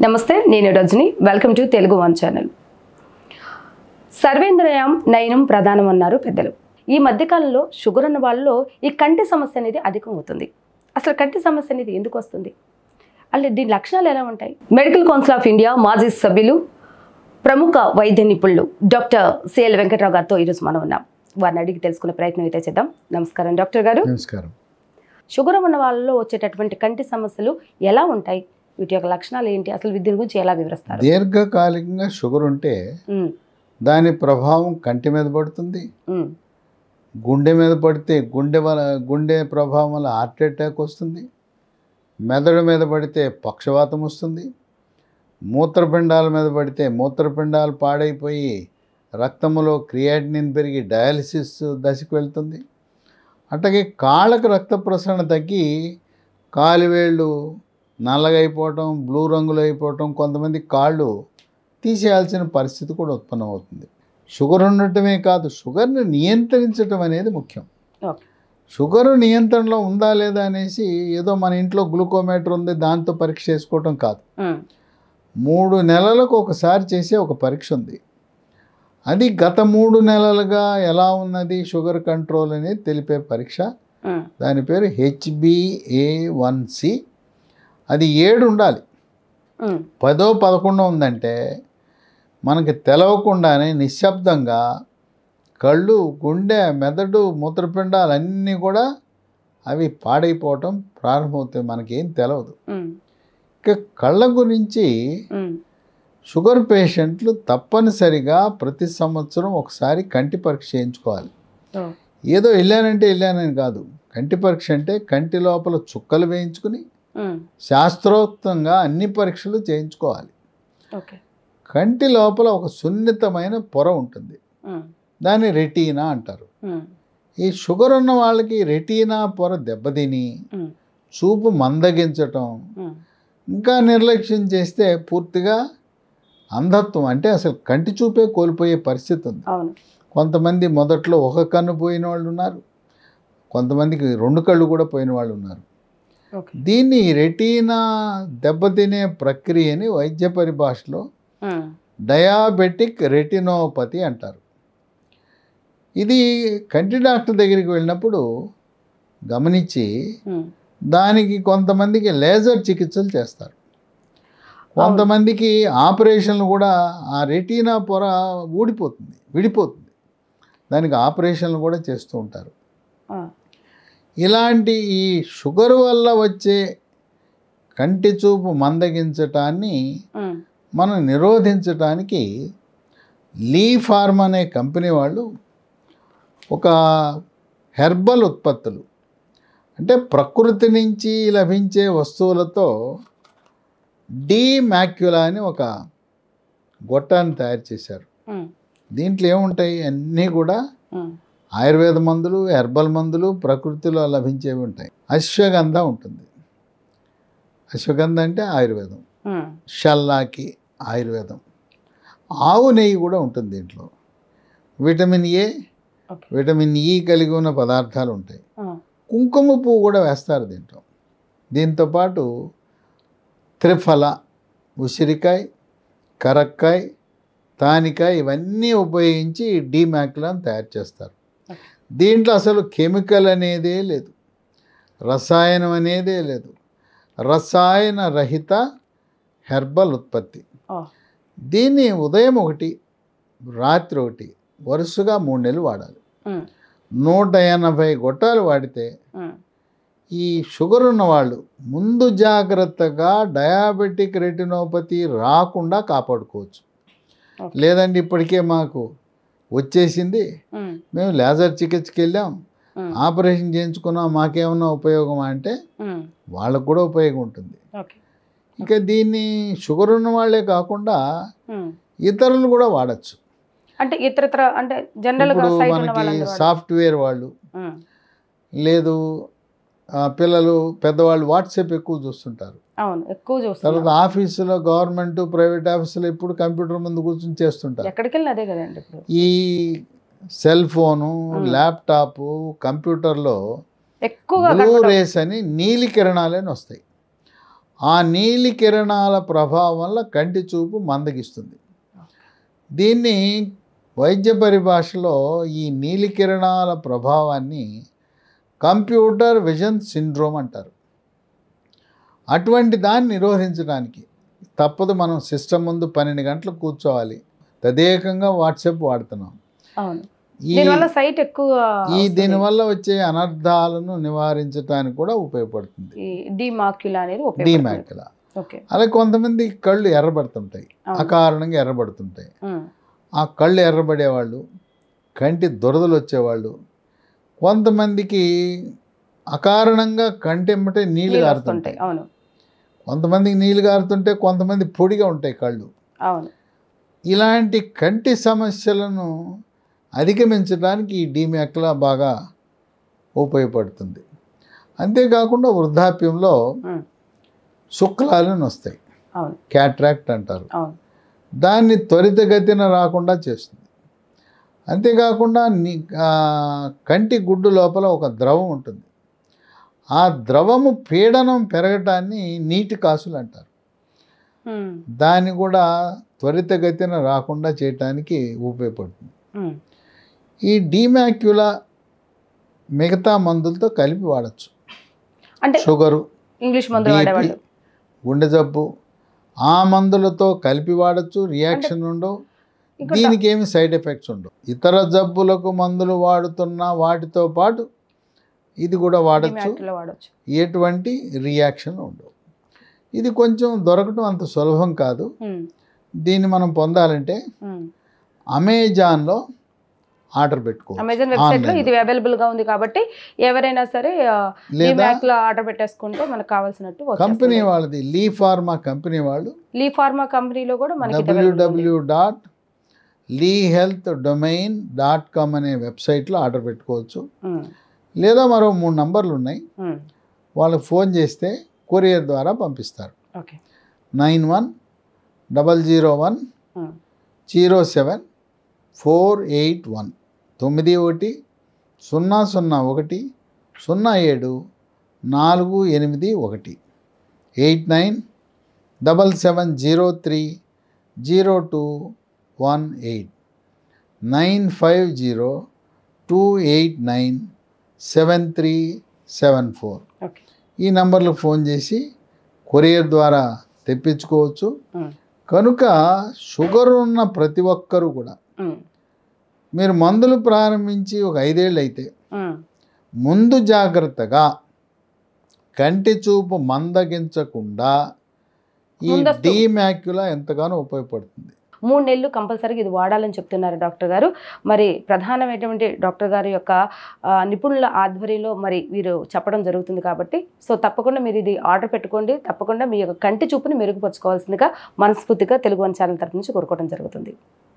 నమస్తే, నేను Rajani. Welcome to Telugu one channel. సర్వేంద్రియం నయనం ప్రధానం అన్నారు పెద్దలు. ఈ మధ్యకాలంలో షుగర్ ఉన్న వాళ్ళలో ఈ కంటి సమస్య అనేది అధికం అవుతుంది. అసలు కంటి సమస్య అనేది ఎందుకు వస్తుంది, అంటే దీని లక్షణాలు ఎలా ఉంటాయి? మెడికల్ కౌన్సిల్ ఆఫ్ ఇండియా మాజీ సభ్యులు, ప్రముఖ వైద్య నిపుణులు డాక్టర్ సిఎల్ వెంకట్రావు గారితో ఈరోజు మనం ఉన్నాం. వారిని అడిగి తెలుసుకునే ప్రయత్నం అయితే చేద్దాం. నమస్కారం డాక్టర్ గారు. నమస్కారం. షుగర్ ఉన్న వాళ్ళలో వచ్చేటటువంటి కంటి సమస్యలు ఎలా ఉంటాయి, వీటి యొక్క లక్షణాలు ఏంటి, అసలు దీని గురించి ఎలా వివరిస్తారు? దీర్ఘకాలికంగా షుగర్ ఉంటే దాని ప్రభావం కంటి మీద పడుతుంది, గుండె మీద పడితే గుండె ప్రభావం వల్ల హార్ట్ అటాక్ వస్తుంది, మెదడు మీద పడితే పక్షవాతం వస్తుంది, మూత్రపిండాల మీద పడితే మూత్రపిండాలు పాడైపోయి రక్తంలో క్రియాటినిన్ పెరిగి డయాలిసిస్ దశకు వెళ్తుంది. అట్లాగే కాళ్ళకు రక్త ప్రసరణ తగ్గి కాలివేళ్ళు నల్లగా అయిపోవటం, బ్లూ రంగులో అయిపోవటం, కొంతమంది కాళ్ళు తీసేయాల్సిన పరిస్థితి కూడా ఉత్పన్నమవుతుంది. షుగర్ ఉండటమే కాదు, షుగర్ని నియంత్రించడం అనేది ముఖ్యం. షుగరు నియంత్రణలో ఉందా లేదా అనేసి ఏదో మన ఇంట్లో గ్లూకోమీటర్ ఉంది దాంతో పరీక్ష చేసుకోవటం కాదు. 3 నెలలకు ఒకసారి చేసే ఒక పరీక్ష ఉంది. అది గత 3 నెలలుగా ఎలా ఉన్నది షుగర్ కంట్రోల్ అనేది తెలిపే పరీక్ష. దాని పేరు HbA1c. అది 7 ఉండాలి. 10 11 ఉందంటే మనకి తెలవకుండానే నిశ్శబ్దంగా కళ్ళు, గుండె, మెదడు, మూత్రపిండాలు అన్నీ కూడా అవి పాడైపోవటం ప్రారంభమవుతాయి. మనకేం తెలవదు. ఇక కళ్ళ గురించి షుగర్ పేషెంట్లు తప్పనిసరిగా ప్రతి సంవత్సరం ఒకసారి కంటి పరీక్ష చేయించుకోవాలి. ఏదో వెళ్ళానని కాదు. కంటి పరీక్ష అంటే కంటి లోపల చుక్కలు వేయించుకుని శాస్త్రోక్తంగా అన్ని పరీక్షలు చేయించుకోవాలి. కంటి లోపల ఒక సున్నితమైన పొర ఉంటుంది, దాన్ని రెటీనా అంటారు. ఈ షుగర్ ఉన్న వాళ్ళకి రెటీనా పొర దెబ్బతిని చూపు మందగించటం, ఇంకా నిర్లక్ష్యం చేస్తే పూర్తిగా అంధత్వం, అంటే అసలు కంటి చూపే కోల్పోయే పరిస్థితి ఉంది. కొంతమంది మొదట్లో ఒక కన్ను పోయిన వాళ్ళు ఉన్నారు, కొంతమందికి 2 కళ్ళు కూడా పోయిన వాళ్ళు ఉన్నారు. దీన్ని రెటీనా దెబ్బతినే ప్రక్రియని వైద్య పరిభాషలో డయాబెటిక్ రెటినోపతి అంటారు. ఇది కంటి డాక్టర్ దగ్గరికి వెళ్ళినప్పుడు గమనించి దానికి కొంతమందికి లేజర్ చికిత్సలు చేస్తారు, కొంతమందికి ఆపరేషన్లు కూడా. ఆ రెటీనా పొర విడిపోతుంది, దానికి ఆపరేషన్లు కూడా చేస్తూ ఉంటారు. ఇలాంటి ఈ షుగర్ వల్ల వచ్చే కంటి చూపు మందగించటాన్ని మనం నిరోధించటానికి లీ ఫార్మ్ అనే కంపెనీ వాళ్ళు ఒక హెర్బల్ ఉత్పత్తులు, అంటే ప్రకృతి నుంచి లభించే వస్తువులతో డీమాక్యులా అని ఒక గొట్టాన్ని తయారు చేశారు. దీంట్లో ఏముంటాయి, అన్నీ కూడా ఆయుర్వేద మందులు, హెర్బల్ మందులు, ప్రకృతిలో లభించేవి ఉంటాయి. అశ్వగంధ ఉంటుంది. అశ్వగంధ అంటే ఆయుర్వేదం, షల్లాకి ఆయుర్వేదం, ఆవు నెయ్యి కూడా ఉంటుంది దీంట్లో, విటమిన్ ఏ, విటమిన్ ఈ కలిగి ఉన్న పదార్థాలు ఉంటాయి. కుంకుమ పువ్వు కూడా వేస్తారు దీంట్లో. దీంతోపాటు త్రిఫల, ఉసిరికాయ, కరక్కాయ, తానికాయ ఇవన్నీ ఉపయోగించి డీమాక్యులాని తయారు చేస్తారు. దీంట్లో అసలు కెమికల్ అనేదే లేదు, రసాయనం అనేదే లేదు, రసాయన రహిత హెర్బల్ ఉత్పత్తి. దీన్ని ఉదయం 1, రాత్రి 1 వరుసగా 3 నెలలు వాడాలి. 180 గొట్టాలు వాడితే ఈ షుగర్ ఉన్న వాళ్ళు ముందు జాగ్రత్తగా డయాబెటిక్ రెటినోపతి రాకుండా కాపాడుకోవచ్చు. లేదండి ఇప్పటికే మాకు వచ్చేసింది, మేము లేజర్ చికిత్సకి వెళ్ళాం, ఆపరేషన్ చేయించుకున్నాం, మాకేమన్నా ఉపయోగం అంటే వాళ్ళకు కూడా ఉపయోగం ఉంటుంది. ఇంకా దీన్ని షుగర్ ఉన్న వాళ్ళే కాకుండా ఇతరులు కూడా వాడచ్చు. అంటే ఇతరత్ర, అంటే జనరల్గా మనకి సాఫ్ట్వేర్ వాళ్ళు, లేదు పిల్లలు, పెద్దవాళ్ళు వాట్సాప్ ఎక్కువ చూస్తుంటారు. తర్వాత ఆఫీసులో, గవర్నమెంట్, ప్రైవేట్ ఆఫీసులో ఇప్పుడు కంప్యూటర్ ముందు కూర్చొని చేస్తుంటారు. ఈ సెల్ ఫోను, ల్యాప్టాప్, కంప్యూటర్లో బ్లూ రేస్ అని నీలి కిరణాలని వస్తాయి. ఆ నీలి కిరణాల ప్రభావం వల్ల కంటి చూపు మందగిస్తుంది. దీన్ని వైద్య పరిభాషలో ఈ నీలి కిరణాల ప్రభావాన్ని కంప్యూటర్ విజన్ సిండ్రోమ్ అంటారు. అటువంటి దాన్ని నిరోధించడానికి తప్పదు, మనం సిస్టమ్ ముందు 12 గంటలు కూర్చోవాలి. తదేకంగా వాట్సాప్ వాడుతున్నాం. దీనివల్ల వచ్చే అనర్థాలను నివారించడానికి కూడా ఉపయోగపడుతుంది డీమాక్యులా అనేది. డీమాక్యులా. అలాగే కొంతమంది కళ్ళు ఎర్రబడుతుంటాయి, అకారణంగా ఎర్రబడుతుంటాయి. ఆ కళ్ళు ఎర్రబడేవాళ్ళు, కంటి దురదలు వచ్చేవాళ్ళు, కొంతమందికి అకారణంగా కంటెమ్మటే నీళ్లు గారుతుంటాయి. కొంతమందికి నీళ్లు గారుతుంటే కొంతమంది పొడిగా ఉంటాయి కళ్ళు. ఇలాంటి కంటి సమస్యలను అధిగమించడానికి ఈ డీమాక్యులా బాగా ఉపయోగపడుతుంది. అంతేకాకుండా వృద్ధాప్యంలో శుక్లాలను వస్తాయి, క్యాట్రాక్ట్ అంటారు. దాన్ని త్వరితగతిన రాకుండా చేస్తుంది. అంతేకాకుండా కంటి గుడ్డు లోపల ఒక ద్రవం ఉంటుంది. ఆ ద్రవము పీడనం పెరగటాన్ని నీటి కాసులు అంటారు. దాన్ని కూడా త్వరితగతిన రాకుండా చేయటానికి ఉపయోగపడుతుంది. ఈ డీమాక్యులా మిగతా మందులతో కలిపి వాడచ్చు. అంటే షుగరు, ఇంగ్లీష్ మందులు, గుండె జబ్బు, ఆ మందులతో కలిపి వాడచ్చు. రియాక్షన్ ఉండవు, దీనికి ఏమి సైడ్ ఎఫెక్ట్స్ ఉండవు. ఇతర జబ్బులకు మందులు వాడుతున్న వాటితో పాటు ఇది కూడా వాడచ్చు, ఎటువంటి రియాక్షన్ ఉండవు. ఇది కొంచెం దొరకటం అంత సులభం కాదు. దీన్ని మనం పొందాలంటే అమెజాన్లో ఆర్డర్ పెట్టుకోవచ్చు. అమెజాన్ వెబ్సైట్లో ఇది అవైలబుల్గా ఉంది కాబట్టి ఎవరైనా సరే ఆర్డర్ పెట్టేసుకుంటే మనకు కావాల్సినట్టు. కంపెనీ వాళ్ళది లీ ఫార్మా కంపెనీ వాళ్ళు, లీ ఫార్మా కంపెనీలో కూడా మనకి www.leehealthdomain.com అనే వెబ్సైట్లో ఆర్డర్ పెట్టుకోవచ్చు. లేదా మరో 3 నంబర్లు ఉన్నాయి, వాళ్ళకి ఫోన్ చేస్తే కొరియర్ ద్వారా పంపిస్తారు. 9100107481 910010010748 8977030218 950289737 ఈ నంబర్లకు ఫోన్ చేసి కొరియర్ ద్వారా తెప్పించుకోవచ్చు. కనుక షుగర్ ఉన్న ప్రతి ఒక్కరూ కూడా మీరు మందులు ప్రారంభించి ఒక 5 ఏళ్ళు అయితే ముందు జాగ్రత్తగా కంటి చూపు మందగించకుండా ఈ డీమాక్యులా ఎంతగానో ఉపయోగపడుతుంది. 3 నెలలు కంపల్సరీగా ఇది వాడాలని చెప్తున్నారు డాక్టర్ గారు. మరి ప్రధానమైనటువంటి డాక్టర్ గారి యొక్క నిపుణుల ఆధ్వర్యంలో మరి వీరు చెప్పడం జరుగుతుంది కాబట్టి తప్పకుండా మీరు ఇది ఆర్డర్ పెట్టుకోండి. తప్పకుండా మీ యొక్క కంటి చూపుని మెరుగుపరుచుకోవాల్సిందిగా మనస్ఫూర్తిగా తెలుగు వన్ ఛానల్ తరఫు నుంచి కోరుకోవడం జరుగుతుంది.